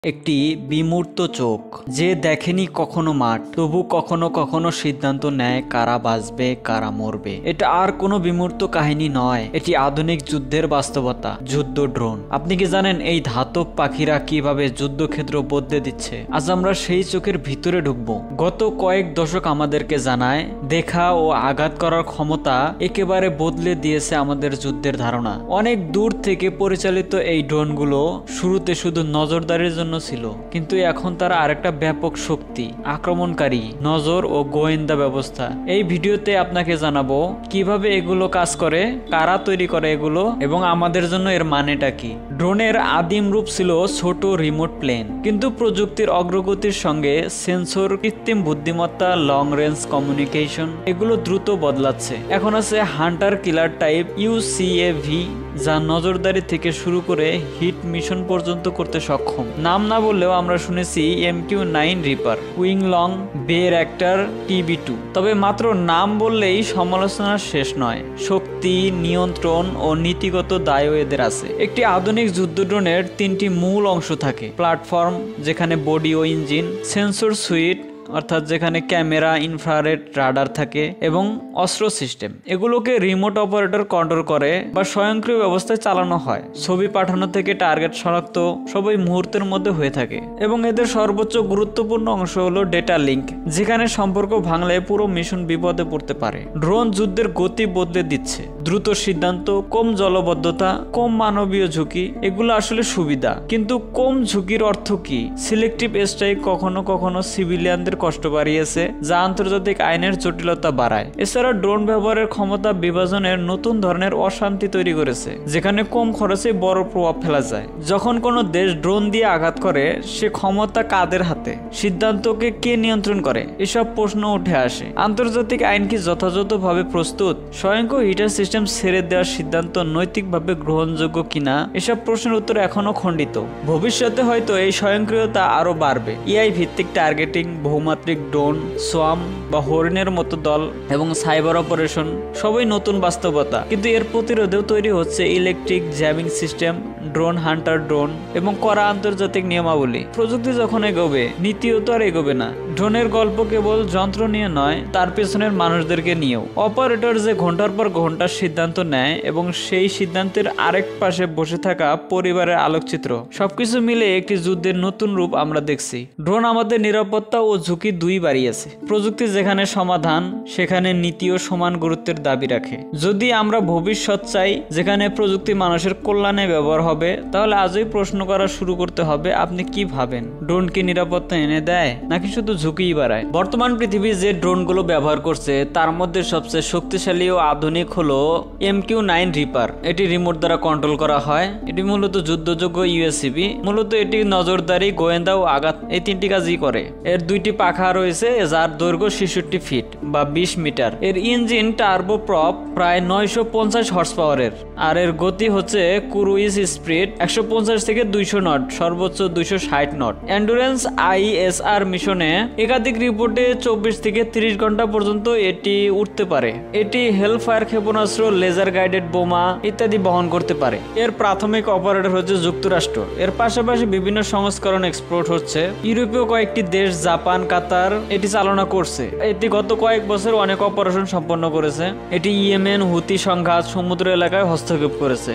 একটি বিমূর্ত চোখ যে দেখেনি কখনো মাঠ, তবু কখনো কখনো সিদ্ধান্ত নেয় কারা বাঁচবে কারা মরবে। এটা আর কোনো বিমূর্ত কাহিনী নয়, এটি আধুনিক যুদ্ধের বাস্তবতা। যুদ্ধ ড্রোন। আপনি কি জানেন এই ধাতব পাখিরা কিভাবে যুদ্ধক্ষেত্র বদলে দিচ্ছে? আজ আমরা সেই চোখের ভিতরে ঢুকবো। গত কয়েক দশক আমাদেরকে জানায় দেখা ও আঘাত করার ক্ষমতা একেবারে বদলে দিয়েছে আমাদের যুদ্ধের ধারণা। অনেক দূর থেকে পরিচালিত এই ড্রোনগুলো শুরুতে শুধু নজরদারির জন্য ছিল, কিন্তু এখন তারা আরেকটা ব্যাপক শক্তি, আক্রমণকারী, নজর ও গোয়েন্দা ব্যবস্থা। এই ভিডিওতে আপনাকে জানাবো কিভাবে এগুলো কাজ করে, কারা তৈরি করে এগুলো এবং আমাদের জন্য এর মানেটা কি। ড্রোনের আদিম রূপ ছিল ছোট রিমোট প্লেন, কিন্তু প্রযুক্তির অগ্রগতির সঙ্গে সেন্সর, কৃত্রিম বুদ্ধিমত্তা, লং রেঞ্জ কমিউনিকেশন এগুলো দ্রুত বদলাচ্ছে। এখন আছে হান্টার কিলার টাইপ UCAV, যা নজরদারি থেকে শুরু করে হিট মিশন পর্যন্ত করতে সক্ষম। নাম না বললেও আমরা শুনেছি MQ-9 রিপার, উইং লং, বের অ্যাক্টার, TB2। তবে মাত্র নাম বললেই সমালোচনা শেষ নয়। শক্তি, নিয়ন্ত্রণ ও নীতিগত দায়ও এদের আছে। একটি আধুনিক যুদ্ধ ড্রোনের তিনটি মূল অংশ থাকে: প্ল্যাটফর্ম, যেখানে বডি ও ইঞ্জিন; সেন্সর সুইট, অর্থাৎ যেখানে ক্যামেরা, ইনফ্রারেড, রাডার থাকে; এবং অস্ত্র সিস্টেম। এগুলোকে রিমোট অপারেটর কন্ট্রোল করে বা স্বয়ংক্রিয় ব্যবস্থায় চালানো হয়। ছবি পাঠানো থেকে টার্গেট শনাক্ত সবই মুহূর্তের মধ্যে হয়ে থাকে। এবং এদের সর্বোচ্চ গুরুত্বপূর্ণ অংশ হলো ডেটা লিঙ্ক, যেখানে সম্পর্ক ভাঙলে পুরো মিশন বিপদে পড়তে পারে। ড্রোন যুদ্ধের গতি বদলে দিচ্ছে। দ্রুত সিদ্ধান্ত, কম জলবদ্ধতা, কম মানবীয় ঝুঁকি, এগুলো আসলে সুবিধা, কিন্তু কম ঝুঁকির অর্থ কি? সিলেক্টিভ স্ট্রাইক কখনো কখনো সিভিলিয়ানদের কষ্ট বাড়িয়েছে, যা আন্তর্জাতিক আইনের জটিলতা বাড়ায়। এছাড়া ড্রোন ব্যবহারের ক্ষমতা বিভাজনের নতুন ধরনের অশান্তি তৈরি করেছে, যেখানে কম খরচে বড় প্রভাব ফেলা যায়। যখন কোনো দেশ ড্রোন দিয়ে আঘাত করে, সে ক্ষমতা কাদের হাতে? সিদ্ধান্তকে কে নিয়ন্ত্রণ করে? এসব প্রশ্ন উঠে আসে। আন্তর্জাতিক আইন কি যথাযথভাবে প্রস্তুত? স্বয়ংক্রিয় হিটার সিস্টেম ছেড়ে দেওয়ার সিদ্ধান্ত নৈতিকভাবে গ্রহণযোগ্য কিনা? এসব প্রশ্নের উত্তর এখনো খণ্ডিত। ভবিষ্যতে হয়তো এই স্বয়ংক্রিয়তা আরো বাড়বে। AI ভিত্তিক টার্গেটিং, বহুমাত্রিক ড্রোন, সোয়াম বা হরিণের মতো দল এবং সাইবার অপারেশন সবই নতুন বাস্তবতা। কিন্তু এর প্রতিরোধেও তৈরি হচ্ছে electric jamming system, drone Hunter drone এবং কড়া আন্তর্জাতিক নিয়মাবলী। প্রযুক্তি যখন এগোবে, নীতিও তো আর এগোবে না। ড্রোনের গল্প কেবল যন্ত্র নিয়ে নয়, তার পেছনের মানুষদেরকে নিয়েও। অপারেটর যে ঘন্টার পর ঘন্টা সিদ্ধান্ত নেয় এবং সেই সিদ্ধান্তের আরেক পাশে বসে থাকা পরিবারের আলোকচিত্র, সবকিছু মিলে একটি যুদ্ধের নতুন রূপ আমরা দেখছি। ড্রোন আমাদের নিরাপত্তা ও ঝুঁকি দুই বাড়িয়েছে। প্রযুক্তি যেখানে সমাধান, সেখানে নীতিও সমান গুরুত্বের দাবি রাখে। যদি আমরা ভবিষ্যৎ চাই যেখানে প্রযুক্তি মানুষের কল্যাণে ব্যবহার হবে, তাহলে আজই প্রশ্ন করা শুরু করতে হবে, আপনি কি ভাবেন? ড্রোন কি নিরাপত্তা এনে দেয় নাকি শুধু ঝুঁকিই বাড়ায়? বর্তমান পৃথিবী যে ড্রোনগুলো ব্যবহার করছে, তার মধ্যে সবচেয়ে শক্তিশালী ও আধুনিক হলো MQ-9 রিপার। এটি রিমোট দ্বারা কন্ট্রোল করা হয়। এটি মূলত যুদ্ধযোগ্য UAV। মূলত এটি নজরদারি, গোয়েন্দা ও আঘাত এই তিনটি কাজই করে। এর দুইটি পাখা রয়েছে, যার দৈর্ঘ্য 66 ফিট বা 20 মিটার। এর ইঞ্জিন টার্বো প্রপ, প্রায় 950 হর্স পাওয়ারের, আর এর গতি হচ্ছে ক্রুইজ স্পিড 150 থেকে 200 নট, সর্বোচ্চ 260 নট। এন্ডুরেন্স ISR মিশনে একাধিক রিপোর্টে 24 থেকে 30 ঘন্টা পর্যন্ত এটি উঠতে পারে। এটি হেলফায়ার ক্ষেপণাস্ত্র, লেজার গাইডেড বোমা ইত্যাদি বহন করতে পারে। এর প্রাথমিক অপারেটর হচ্ছে যুক্তরাষ্ট্র। এর পাশাপাশি বিভিন্ন সংস্করণ এক্সপোর্ট হচ্ছে। ইউরোপীয় কয়েকটি দেশ, জাপান, কাতার এটি চালনা করছে। এটি গত কয়েক বছর অনেক অপারেশন সম্পন্ন করেছে। এটি ইয়েমেন হুতি সংঘাত, সমুদ্র এলাকায় হস্তক্ষেপ করেছে।